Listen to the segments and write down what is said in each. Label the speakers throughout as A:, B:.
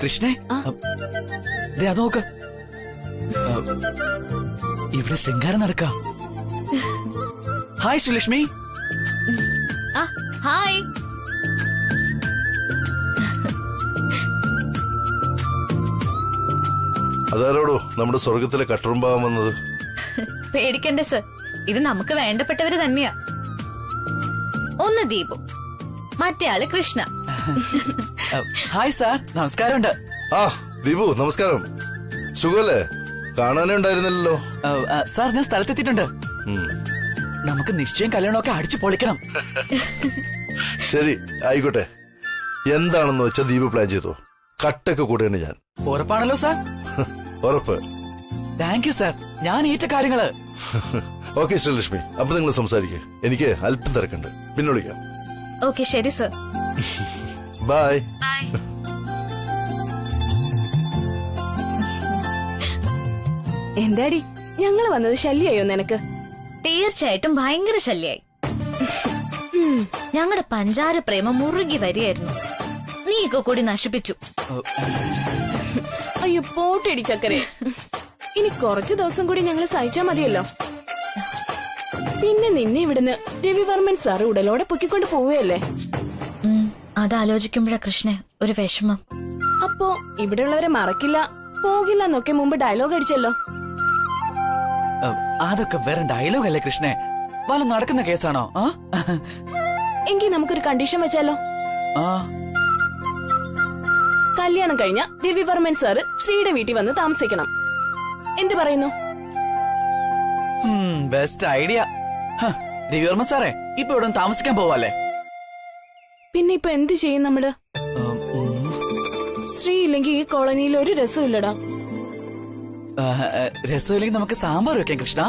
A: കൃഷ്ണേ, ദേ അത് നോക്ക്. ഇവിടെ ശൃംഗാരം നടക്ക. ഹായ് ശ്രീലക്ഷ്മി.
B: ഹായ്.
C: അതാരോടോ നമ്മുടെ സ്വർഗത്തിലെ കട്ടുറുമ്പാകാൻ വന്നത്?
B: പേടിക്കണ്ടേ സർ, ഇത് നമുക്ക് വേണ്ടപ്പെട്ടവര് തന്നെയാ. ഒന്ന് ദീപു, മറ്റേ ആള് കൃഷ്ണ.
A: ഹായ് സാർ, നമസ്കാരമുണ്ട്.
C: ആ ദീപു, നമസ്കാരം. സുഖല്ലേ? കാണാനേ ഉണ്ടായിരുന്നല്ലോ.
A: സാർ, ഞാൻ സ്ഥലത്തെത്തിയിട്ടുണ്ട്. നമുക്ക് നിശ്ചയം കല്യാണമൊക്കെ അടിച്ചു പൊളിക്കണം.
C: ശരി, ആയിക്കോട്ടെ. എന്താണെന്ന് വെച്ചാ ദീപു പ്ലാൻ ചെയ്തോ. കട്ടൊക്കെ കൂടെയാണ് ഞാൻ.
A: ഉറപ്പാണല്ലോ സാർ?
C: ഉറപ്പ്.
A: താങ്ക് യു സാർ, ഞാൻ ഏറ്റ കാര്യങ്ങള്.
C: ഓക്കെ ശ്രീലക്ഷ്മി, അപ്പൊ നിങ്ങൾ സംസാരിക്കേ. എനിക്ക് അല്പം തിരക്കുണ്ട്, പിന്നെ വിളിക്കാം.
B: ഓക്കെ ശരി സർ.
C: ബൈ.
D: എന്താടി ഞങ്ങള് വന്നത് ശല്യായോ നിനക്ക്?
B: തീർച്ചയായിട്ടും ഭയങ്കര ശല്യായി. ഞങ്ങളുടെ പഞ്ചാര പ്രേമം മുറുകി വരികയായിരുന്നു. നീയൊക്കെ കൂടി നശിപ്പിച്ചു.
D: അയ്യോ പോട്ടടി ചക്കരെ, ഇനി കുറച്ചു ദിവസം കൂടി ഞങ്ങള് സഹിച്ചാ മതിയല്ലോ. പിന്നെ നിന്നെ ഇവിടുന്ന് രവിവർമ്മൻ സാറ് ഉടലോടെ പൊക്കിക്കൊണ്ട് പോവുകയല്ലേ.
B: അതാലോചിക്കുമ്പോഴാ കൃഷ്ണ ഒരു വിഷമം.
D: അപ്പോ ഇവിടെയുള്ളവരെ മറക്കില്ല പോകില്ല എന്നൊക്കെ മുമ്പ് ഡയലോഗ് അടിച്ചല്ലോ.
A: അതൊക്കെ വേറെ ഡയലോഗ് അല്ലേ കൃഷ്ണേ? വല്ല നടക്കുന്ന കേസാണോ?
D: എങ്കിൽ നമുക്കൊരു കണ്ടീഷൻ വെച്ചാലോ. കല്യാണം കഴിഞ്ഞ രവിവർമ്മൻ സാറ് ശ്രീയുടെ വീട്ടിൽ വന്ന് താമസിക്കണം. എന്ത് പറയുന്നു?
A: Best idea. രവിവർമ്മ സാറേ ഇപ്പൊ ഇവിടെ താമസിക്കാൻ പോവാല്ലേ?
D: പിന്നെ ഇപ്പൊ എന്ത് ചെയ്യും നമ്മള്? ശ്രീ ഇല്ലെങ്കിൽ ഈ കോളനിയിൽ ഒരു രസമില്ലടാ.
A: രസമില്ലെങ്കിൽ നമുക്ക് സാമ്പാർ വെക്കാം കൃഷ്ണ.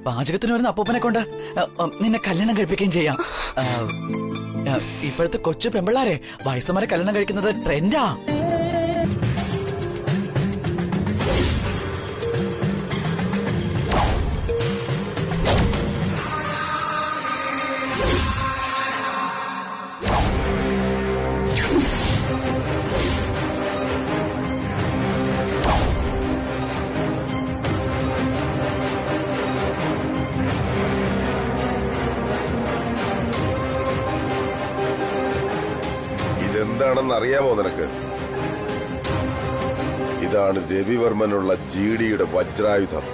A: പാചകത്തിന് വരുന്ന അപ്പൂപ്പനെ കൊണ്ട് നിന്നെ കല്യാണം കഴിപ്പിക്കുകയും ചെയ്യാം. ഇപ്പോഴത്തെ കൊച്ചു പെമ്പിള്ളാരെ വയസ്സന്മാരെ കല്യാണം കഴിക്കുന്നത് ട്രെൻഡാ.
C: ഇതെന്താണെന്ന് അറിയാമോ നിനക്ക്? ഇതാണ് രവിവർമ്മനുള്ള ജിഡിയുടെ വജ്രായുധം.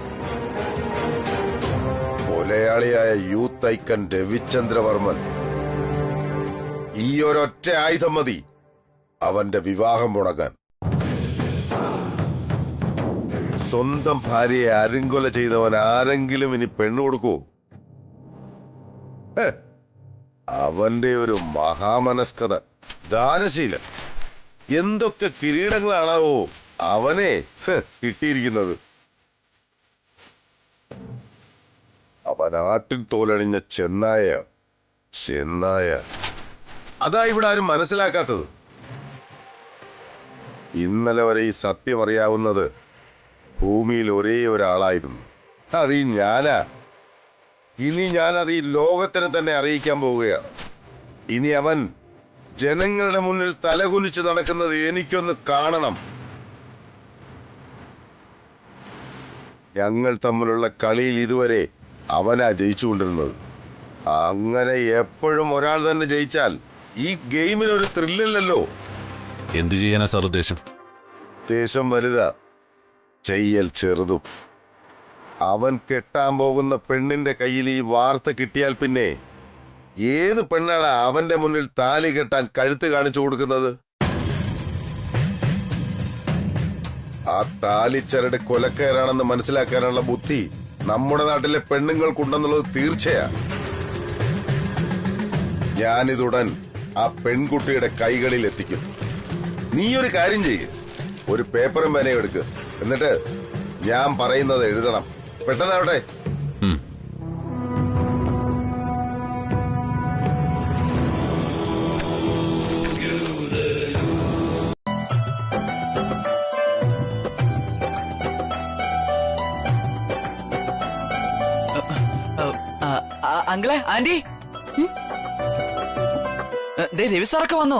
C: കൊലയാളിയായ യൂത്ത് ഐക്കൺ രവിചന്ദ്രവർമ്മൻ. ഈ ഒരൊറ്റ ആയുധം മതി അവന്റെ വിവാഹം മുടങ്ങാൻ. സ്വന്തം ഭാര്യയെ അരുങ്കൊല ചെയ്തവൻ ആരെങ്കിലും ഇനി പെണ്ണു കൊടുക്കൂ? അവന്റെ ഒരു മഹാമനസ്കത, ദാനശീലം, എന്തൊക്കെ കിരീടങ്ങളാണാവോ അവനെ കിട്ടിയിരിക്കുന്നത്. അവൻ ആട്ടിൻ തോലണിഞ്ഞ ചെന്നായ. അതാ ഇവിടെ ആരും മനസ്സിലാക്കാത്തത്. ഇന്നലെ വരെ ഈ സത്യം അറിയാവുന്നത് ഭൂമിയിൽ ഒരേ ഒരാളായിരുന്നു. അത് ഈ ഞാനാ. ഇനി ഞാനത് ഈ ലോകത്തിന് തന്നെ അറിയിക്കാൻ പോവുകയാണ്. ഇനി അവൻ ജനങ്ങളുടെ മുന്നിൽ തലകുനിച്ച് നടക്കുന്നത് എനിക്കൊന്ന് കാണണം. ഞങ്ങൾ തമ്മിലുള്ള കളിയിൽ ഇതുവരെ അവനാ ജയിച്ചുകൊണ്ടിരുന്നത്. അങ്ങനെ എപ്പോഴും ഒരാൾ തന്നെ ജയിച്ചാൽ ഈ ഗെയിമിനൊരു ത്രില്ലല്ലോ.
E: എന്ത് ചെയ്യാനാ സാർ ഉദ്ദേശം?
C: ഉദ്ദേശം വലുതാ, ചെയ്യൽ ചെറുതും. അവൻ കെട്ടാൻ പോകുന്ന പെണ്ണിന്റെ കയ്യിൽ ഈ വാർത്ത കിട്ടിയാൽ പിന്നെ ഏത് പെണ്ണാണ് അവന്റെ മുന്നിൽ താലി കെട്ടാൻ കഴുത്ത് കാണിച്ചു കൊടുക്കുന്നത്? ആ താലിച്ചരട് കൊലക്കയറാണെന്ന് മനസ്സിലാക്കാനുള്ള ബുദ്ധി നമ്മുടെ നാട്ടിലെ പെണ്ണുങ്ങൾക്കുണ്ടെന്നുള്ളത് തീർച്ചയാ. ഞാനിതുടൻ ആ പെൺകുട്ടിയുടെ കൈകളിൽ എത്തിക്കും. നീ ഒരു കാര്യം ചെയ്യ്, ഒരു പേപ്പറും പേനയും എടുക്ക്. എന്നിട്ട് ഞാൻ പറയുന്നത് എഴുതണം. പെട്ടെന്നാവട്ടെ.
A: അങ്കിളെ, ആന്റി, രവി സാറൊക്കെ വന്നു.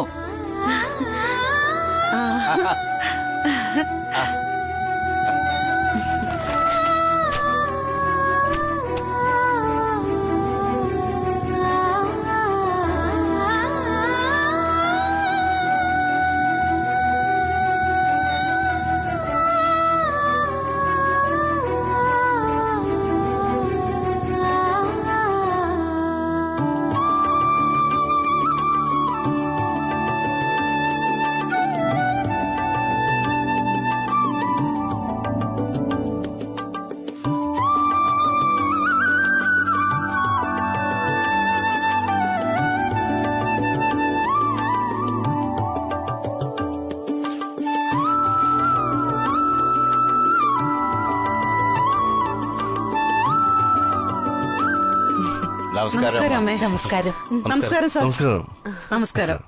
F: നമസ്കാരം അമ്മേ.
B: നമസ്കാരം.
F: നമസ്കാരം സാർ.
G: നമസ്കാരം.
F: നമസ്കാരം.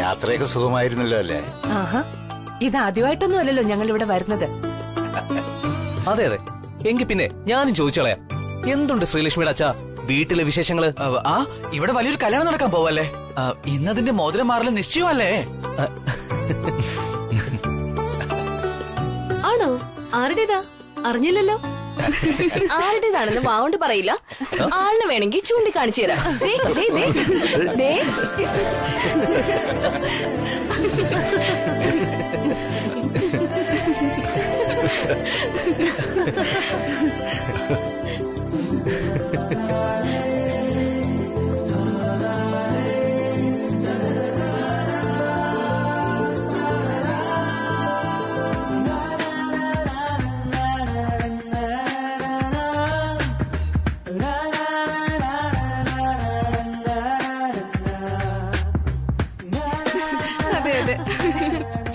G: യാത്രയൊക്കെ സുഖമായിരുന്നല്ലോ അല്ലേ?
F: ആഹാ, ഇത് ആദ്യമായിട്ടൊന്നും അല്ലല്ലോ ഞങ്ങൾ ഇവിടെ വരുന്നത്.
H: അതെ അതെ, എങ്കിൽ പിന്നെ ഞാനും ചോദിച്ചോളയാം, എന്തുണ്ട് ശ്രീലക്ഷ്മിയുടെ അച്ഛാ വീട്ടിലെ വിശേഷങ്ങള്?
A: ആ ഇവിടെ വലിയൊരു കല്യാണം നടക്കാൻ പോവല്ലേ? ഇന്നതിന്റെ മോതിരം മാറല് നിശ്ചയമല്ലേ?
D: ആണോ? ആരുടേതാ? അറിഞ്ഞില്ലല്ലോ. ആരുടേതാണെന്ന് വാവുകൊണ്ട് പറയില്ല. ആളിന് വേണമെങ്കിൽ ചൂണ്ടിക്കാണിച്ചു തരാം. ദേ, ദേ, ദേ, ദേ.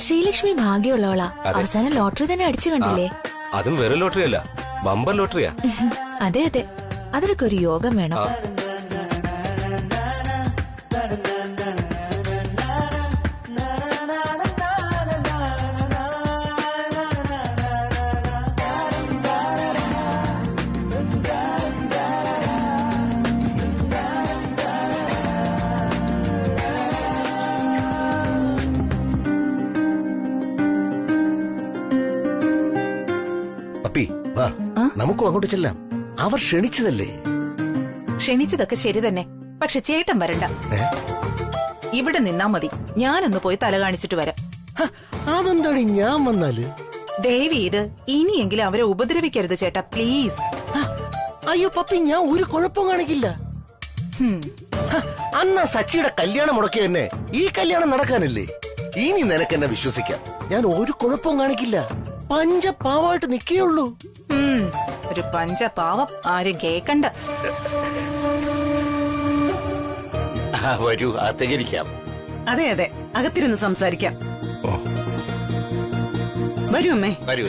B: ശ്രീലക്ഷ്മി ഭാഗ്യമുള്ളവളാ. അവസാനം ലോട്ടറി തന്നെ അടിച്ചു കണ്ടില്ലേ?
H: അതും വെറും ലോട്ടറി അല്ല, ബമ്പർ ലോട്ടറിയാ.
B: അതെ അതെ, അതിലൊക്കെ ഒരു യോഗം വേണം.
G: നമുക്കും അങ്ങോട്ട് ചെല്ലാം. അവർ ക്ഷണിച്ചതല്ലേ?
F: ക്ഷണിച്ചതൊക്കെ ശരി തന്നെ, പക്ഷെ ചേട്ടൻ വരണ്ട. ഇവിടെ നിന്നാ മതി. ഞാനൊന്ന് പോയി തല കാണിച്ചിട്ട് വരാം.
G: അതെന്താണ് ഞാൻ വന്നാല്?
F: ദേവി, ഇത് ഇനിയെങ്കിലും അവരെ ഉപദ്രവിക്കരുത് ചേട്ടാ, പ്ലീസ്.
G: അയ്യോ പപ്പി, ഞാൻ ഒരു കുഴപ്പം കാണിക്കില്ല. അന്ന് സച്ചിയുടെ കല്യാണം മുടക്കി തന്നെ ഈ കല്യാണം നടക്കാനല്ലേ? ഇനി നിനക്ക് എന്നെ വിശ്വസിക്കാം. ഞാൻ ഒരു കുഴപ്പവും കാണിക്കില്ല. പഞ്ചപാവായിട്ട് നിക്കേയുള്ളൂ.
F: ഒരു പഞ്ചപാവം ആരും കേക്കണ്ട.
G: വരൂ, അകത്തേക്കിരിക്കാം.
F: അതെ അതെ, അകത്തിരുന്ന് സംസാരിക്കാം. വരൂ അമ്മേ.
G: വരൂ.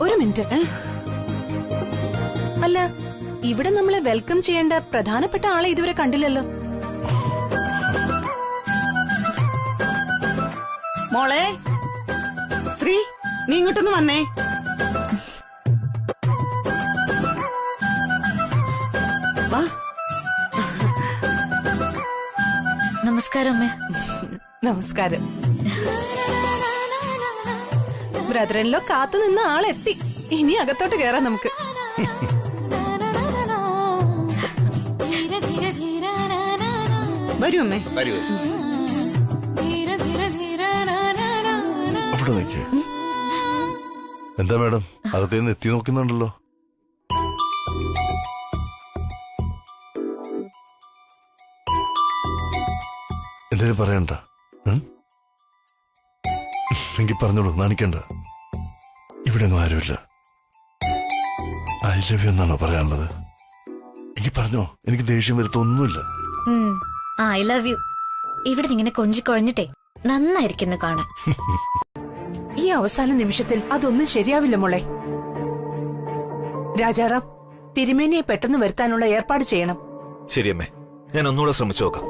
D: ഒരു മിനിറ്റ്. അല്ല, ഇവിടെ നമ്മളെ വെൽക്കം ചെയ്യേണ്ട പ്രധാനപ്പെട്ട ആളെ ഇതുവരെ കണ്ടില്ലല്ലോ.
F: മോളെ ശ്രീ, നീ ഇങ്ങോട്ടൊന്ന് വന്നേ. വാ.
B: നമസ്കാരം അമ്മേ.
F: നമസ്കാരം.
D: ബ്രദറിലോ കാത്തു നിന്ന ആളെത്തി. ഇനി അകത്തോട്ട് കേറാം നമുക്ക്.
F: വരൂ അമ്മേ.
G: വരൂ.
I: അവിടെ നിൽക്കേ. എന്താ മാഡം, അകത്തേന്ന് എത്തി നോക്കുന്നുണ്ടല്ലോ. എന്തേലും പറയണ്ട. എങ്കിൽ പറഞ്ഞോളൂ, നാണിക്കണ്ട. ഇവിടെ ഒന്നും ആരുമില്ല. ഐ ലവ് യു എന്നാണോ പറയാനുള്ളത്? എങ്കിൽ പറഞ്ഞോ, എനിക്ക് ദേഷ്യം വരുത്തൊന്നുമില്ല.
B: I love you. ഇവിടെ ഇങ്ങനെ കൊഞ്ചിക്കൊഴഞ്ഞിട്ടേ നന്നായിരിക്കുന്നു കാണാൻ.
F: ഈ അവസാന നിമിഷത്തിൽ അതൊന്നും ശരിയാവില്ല മോളെ. രാജാറാം, തിരുമേനിയെ പെട്ടെന്ന് വരുത്താനുള്ള ഏർപ്പാട് ചെയ്യണം.
J: ശരിയമ്മേ, ഞാൻ ഒന്നുകൂടെ ശ്രമിച്ചു നോക്കാം.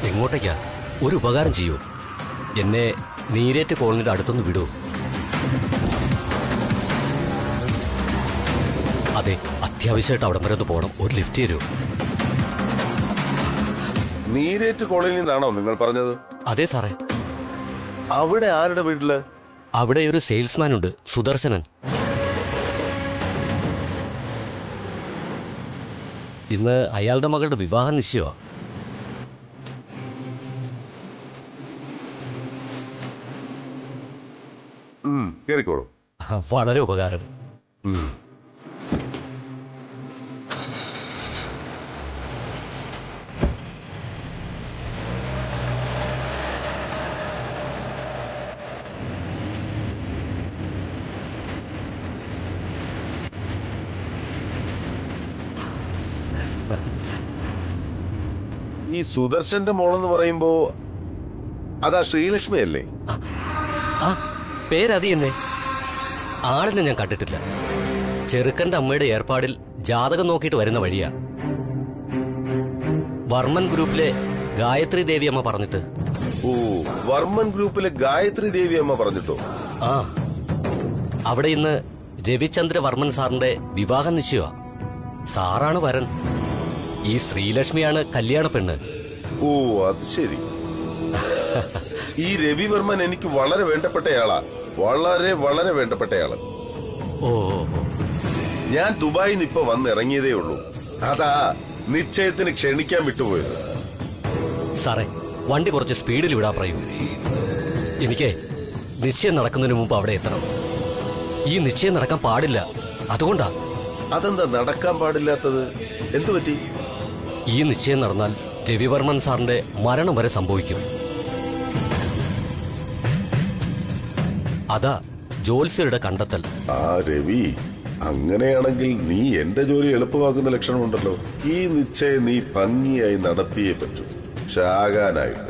H: എങ്ങോട്ടേക്കാ? ഒരു ഉപകാരം ചെയ്യൂ, എന്നെ നീരേറ്റ് കോളനിയുടെ അടുത്തൊന്ന് വിടൂ. അതെ, അത്യാവശ്യമായിട്ട് അവിടം വരെ ഒന്ന് പോകണം. ഒരു ലിഫ്റ്റ് തരൂ.
C: നീരേറ്റ് കോളനിയിൽ നിന്നാണോ നിങ്ങൾ പറഞ്ഞത്?
H: അതെ സാറേ.
C: അവിടെ ആരുടെ വീട്ടില്?
H: അവിടെ ഒരു സെയിൽസ്മാൻ ഉണ്ട്, സുദർശനൻ. ഇന്ന് അയാളുടെ മകളുടെ വിവാഹ നിശ്ചയമാ.
C: കേറിക്കോളൂ.
H: വളരെ ഉപകാരം.
C: ഈ സുദർശന്റെ മോളെന്ന് പറയുമ്പോ അതാ ശ്രീലക്ഷ്മി അല്ലേ?
H: ആ പേരതി എന്നെ. ആളിനെ ഞാൻ കണ്ടിട്ടില്ല. ചെറുക്കന്റെ അമ്മയുടെ ഏർപ്പാടിൽ ജാതകം നോക്കിയിട്ട് വരുന്ന വഴിയാ. വർമ്മൻ ഗ്രൂപ്പിലെ ഗായത്രി ദേവി അമ്മ പറഞ്ഞിട്ട്.
C: ഓ, വർമ്മൻ ഗ്രൂപ്പിലെ ഗായത്രി ദേവി അമ്മ പറഞ്ഞിട്ടോ?
H: ആ, അവിടെ ഇന്ന് രവിചന്ദ്ര വർമ്മൻ സാറിന്റെ വിവാഹ നിശ്ചയമാ. സാറാണ് വരൻ. ഈ ശ്രീലക്ഷ്മിയാണ് കല്യാണ പെണ്ണ്.
C: ഓ, അത് ശരി. ഈ രവിവർമ്മൻ എനിക്ക് വളരെ വേണ്ടപ്പെട്ടയാളാ. വളരെ വളരെ വേണ്ടപ്പെട്ടയാള്.
H: ഓ,
C: ഞാൻ ദുബായിൽ നിന്ന് ഇപ്പൊ വന്നിറങ്ങിയതേ ഉള്ളൂ. അതാ നിശ്ചയത്തിന് ക്ഷണിക്കാൻ വിട്ടുപോയത്.
H: സാറേ, വണ്ടി കുറച്ച് സ്പീഡിൽ വിടാൻ പറയൂ. എനിക്ക് നിശ്ചയം നടക്കുന്നതിന് മുമ്പ് അവിടെ എത്തണം. ഈ നിശ്ചയം നടക്കാൻ പാടില്ല, അതുകൊണ്ടാ.
C: അതെന്താ നടക്കാൻ പാടില്ലാത്തത്? എന്തു പറ്റി?
H: ഈ നിശ്ചയം നടന്നാൽ രവിവർമ്മൻ സാറിന്റെ മരണം വരെ സംഭവിക്കും. അതാ ജോത്സ്യരുടെ കണ്ടെത്തൽ.
C: ആ രവി, അങ്ങനെയാണെങ്കിൽ നീ എന്റെ ജോലി എളുപ്പമാക്കുന്ന ലക്ഷണമുണ്ടല്ലോ. ഈ നിശ്ചയം നീ ഭംഗിയായി നടത്തിയേ പറ്റൂ, ചാകാനായിട്ട്.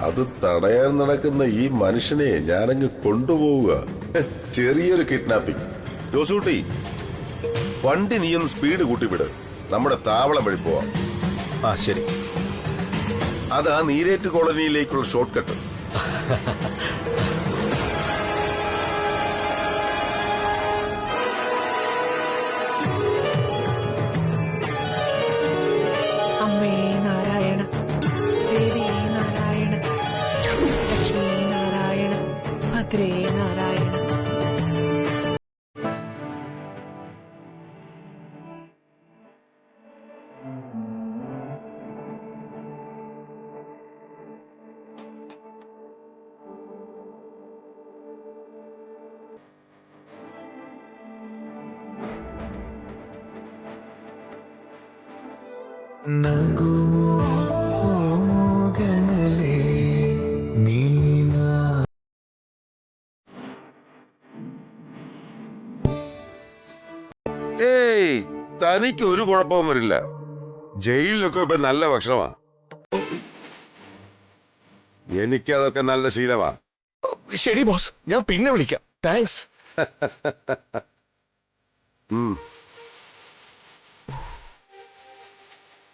C: അത് തടയാൻ നടക്കുന്ന ഈ മനുഷ്യനെ ഞാനങ്ങ് കൊണ്ടുപോവുക. ചെറിയൊരു കിഡ്നാപ്പിംഗ്. ജോസൂട്ടി, വണ്ടി നീയൊന്ന് സ്പീഡ് കൂട്ടിവിട്. നമ്മുടെ താവളം വഴി പോവാം.
J: ആ ശരി.
C: അതാ നീരേറ്റ് കോളനിയിലേക്കുള്ള ഷോർട്ട് കട്ട്.
F: അമ്മേ നാരായണ, ദേവി നാരായണ, ലക്ഷ്മി നാരായണ, ഭദ്രേ നാരായണ.
C: ഏയ്, തനിക്ക് ഒരു കുഴപ്പവും വരില്ല. ജയിലിലൊക്കെ ഇപ്പൊ നല്ല ഭക്ഷണമാ. എനിക്കതൊക്കെ നല്ല ശീലമാ.
G: ശരി ബോസ്, ഞാൻ പിന്നെ വിളിക്കാം. താങ്ക്സ്.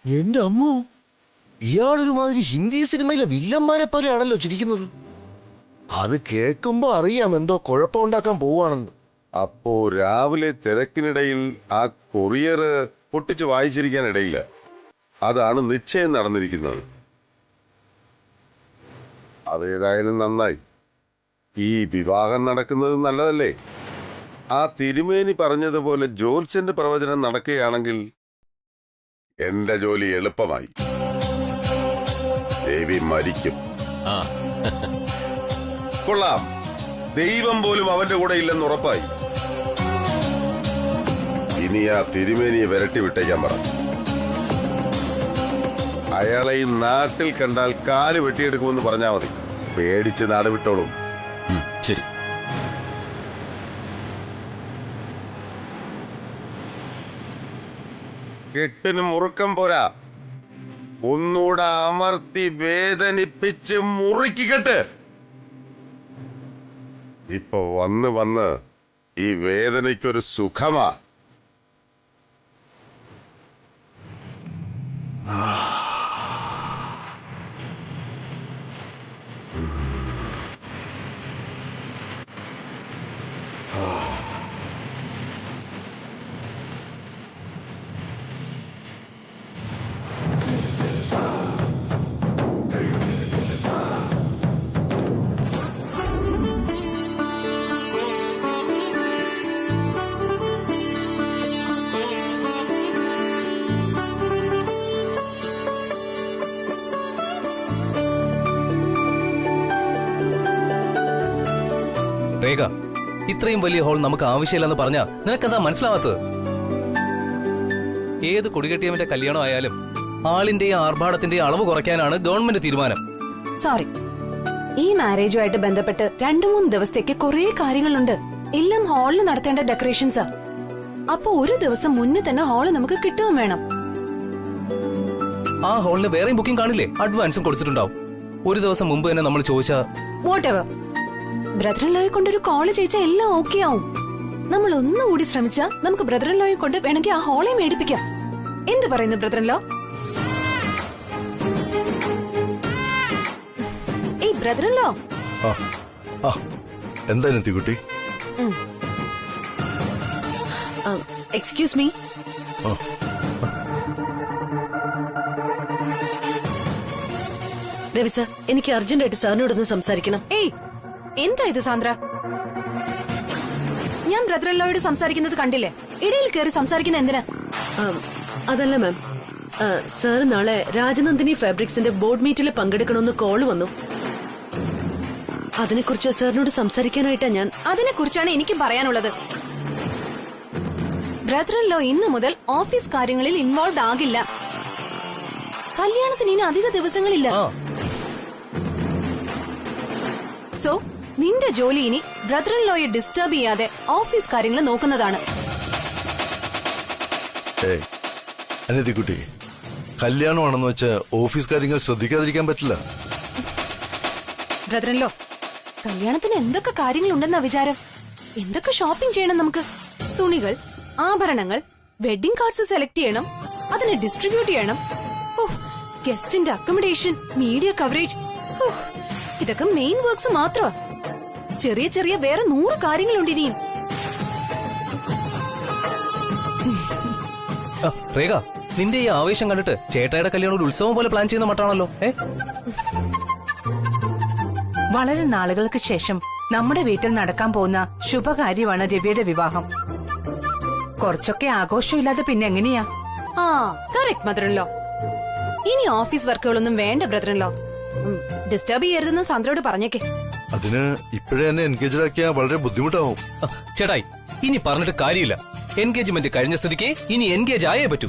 G: എന്റെ അമ്മോ, ഇയാളൊരുമാതിരി ഹിന്ദി സിനിമയിലെ വില്ലന്മാരെ പോലെയാണല്ലോ ചിരിക്കുന്നത്. അത് കേൾക്കുമ്പോ അറിയാം എന്തോ കുഴപ്പമുണ്ടാക്കാൻ പോവാണെന്ന്.
C: അപ്പോ രാവിലെ തിരക്കിനിടയിൽ ആ കൊറിയർ പൊട്ടിച്ച് വായിച്ചിരിക്കാനിടയില്ല. അതാണ് നിശ്ചയം നടന്നിരിക്കുന്നത്. അതേതായാലും നന്നായി. ഈ വിവാഹം നടക്കുന്നത് നല്ലതല്ലേ? ആ തിരുമേനി പറഞ്ഞതുപോലെ ജോത്സ്യന്റെ പ്രവചനം നടക്കുകയാണെങ്കിൽ എന്റെ ജോലി എളുപ്പമായി. ദേവി മരിക്കും. കൊള്ളാം. ദൈവം പോലും അവന്റെ കൂടെ ഇല്ലെന്ന് ഉറപ്പായി. ഇനി ആ തിരുമേനിയെ വിരട്ടി വിട്ടേക്കാൻ പറ. അയാളെ ഈ നാട്ടിൽ കണ്ടാൽ കാല് വെട്ടിയെടുക്കുമെന്ന് പറഞ്ഞാൽ മതി. പേടിച്ച് നാട് വിട്ടോളും.
H: ശരി.
C: കെട്ടിന് മുറുക്കം പോരാ, ഒന്നുകൂടെ അമർത്തി വേദനിപ്പിച്ച് മുറുക്കിക്കെട്ട്. ഇപ്പൊ വന്ന് വന്ന് ഈ വേദനയ്ക്കൊരു സുഖമാ.
K: രേഖ, ഇത്രയും വലിയ ഹോൾ നമുക്ക് ആവശ്യമില്ലെന്ന് പറഞ്ഞാ നിനക്കെന്താ മനസ്സിലാവാത്തത്? ഏത് കൊടികെട്ടിയവന്റെ കല്യാണം ആയാലും ആളിന്റെയും ആർഭാടത്തിന്റെയും അളവ് കുറയ്ക്കാനാണ് ഗവൺമെന്റ് തീരുമാനം.
D: സോറി, ഈ മാരേജുമായിട്ട് ബന്ധപ്പെട്ട് 2-3 ദിവസത്തേക്ക് കുറെ കാര്യങ്ങളുണ്ട്. എല്ലാം ഹാളിൽ നടത്തേണ്ട ഡെക്കറേഷൻസാ. അപ്പൊ ഒരു ദിവസം മുന്നേ തന്നെ ഹാള് നമുക്ക് കിട്ടുകയും വേണം.
K: ആ ഹോളിന് വേറെയും ബുക്കിംഗ് കാണില്ലേ? അഡ്വാൻസും കൊടുത്തിട്ടുണ്ടാവും. ഒരു ദിവസം മുമ്പ് തന്നെ നമ്മൾ ചോദിച്ചാ
D: വാട്ട് എവർ. ബ്രദർ ഇൻ ലോയെ കൊണ്ടൊരു കോള് ചെയ്യിച്ചാൽ എല്ലാം ഓക്കെ ആവും. നമ്മൾ ഒന്നുകൂടി ശ്രമിച്ചാ നമുക്ക് ബ്രദർ ഇൻ ലോയെ കൊണ്ട് വേണമെങ്കിൽ ആ ഹോളെ മേടിപ്പിക്കാം. എന്ത് പറയുന്നു ബ്രദർ ഇൻ ലോ? ഏയ് ബ്രദർ ഇൻ ലോ.
I: എന്താ നെത്തിക്കുട്ടി?
D: Excuse me.
L: രവി സർ, എനിക്ക് അർജന്റായിട്ട് സാറിനോടൊന്ന് സംസാരിക്കണം.
D: ഏയ്, എന്താ ഇത് സാന്ദ്ര? ഞാൻ ബ്രദർ ഇൻ ലോയോട് സംസാരിക്കുന്നത് കണ്ടില്ലേ? ഇടയിൽ കയറി സംസാരിക്കുന്ന എന്തിനാ?
L: അതല്ല മാം, സാർ നാളെ രാജനന്ദിനി ഫാബ്രിക്സിന്റെ ബോർഡ് മീറ്റിൽ പങ്കെടുക്കണമെന്ന് കോള് വന്നു. അതിനെക്കുറിച്ച് സാറിനോട് സംസാരിക്കാനായിട്ടാ ഞാൻ.
D: അതിനെക്കുറിച്ചാണ് എനിക്ക് പറയാനുള്ളത്. ബ്രദർ ഇൻ ലോ ഇന്നു മുതൽ ഓഫീസ് കാര്യങ്ങളിൽ ഇൻവോൾവ് ആകില്ല. കല്യാണത്തിന് ഇനി അധിക ദിവസങ്ങളില്ല. സോ നിന്റെ ജോലി ഇനി ബ്രദർ ഇൻ ലോയെ ഡിസ്റ്റർബ് ചെയ്യാതെ ഓഫീസ് കാര്യങ്ങൾ നോക്കുന്നതാണ്.
I: അനിയത്തിക്കുട്ടി, കല്യാണമാണെന്ന് വെച്ച് ഓഫീസ് കാര്യങ്ങൾ ശ്രദ്ധിക്കാതിരിക്കാൻ പറ്റില്ല.
D: ബ്രദർ ഇൻ ലോ, കല്യാണത്തിന് എന്തൊക്കെ കാര്യങ്ങളുണ്ടെന്നാ വിചാരം? എന്തൊക്കെ ഷോപ്പിംഗ് ചെയ്യണം നമുക്ക്? തുണികൾ, ആഭരണങ്ങൾ, വെഡിംഗ് കാർഡ്സ് സെലക്ട് ചെയ്യണം, അതിനെ ഡിസ്ട്രിബ്യൂട്ട് ചെയ്യണം. ഗസ്റ്റിന്റെ അക്കോമഡേഷൻ, മീഡിയ കവറേജ്, ഇതൊക്കെ മെയിൻ വർക്ക്സ് മാത്രമാ. ചെറിയ ചെറിയ വേറെ 100 കാര്യങ്ങളുണ്ട് ഇനിയും.
K: രേഖ, നിന്റെ ഈ ആവേശം കണ്ടിട്ട് ചേട്ടായുടെ കല്യാണം ഒരു ഉത്സവം പോലെ പ്ലാൻ ചെയ്യുന്ന മട്ടാണല്ലോ.
F: വളരെ നാളുകൾക്ക് ശേഷം നമ്മുടെ വീട്ടിൽ നടക്കാൻ പോകുന്ന ശുഭകാര്യമാണ് രവിയുടെ വിവാഹം. കുറച്ചൊക്കെ ആഘോഷമില്ലാതെ പിന്നെ എങ്ങനെയാ?
D: Correct mother in law. ഇനി ഓഫീസ് വർക്കുകളൊന്നും വേണ്ട ബ്രദർ ഇൻ ലോ. ഡിസ്റ്റർബ് ചെയ്യരുതെന്ന് സാന്ദ്രയോട് പറഞ്ഞേക്കെ.
I: അതിന് ഇപ്പോഴേ എന്നെ എൻഗേജ് ആക്കിയാൽ വളരെ ബുദ്ധിമുട്ടാവും.
K: ചേട്ടായി, ഇനി പറഞ്ഞിട്ട് കാര്യമില്ല. എൻഗേജ്മെന്റ് കഴിഞ്ഞ സ്ഥിതിക്ക് ഇനി എൻഗേജ് ആയേ പറ്റൂ.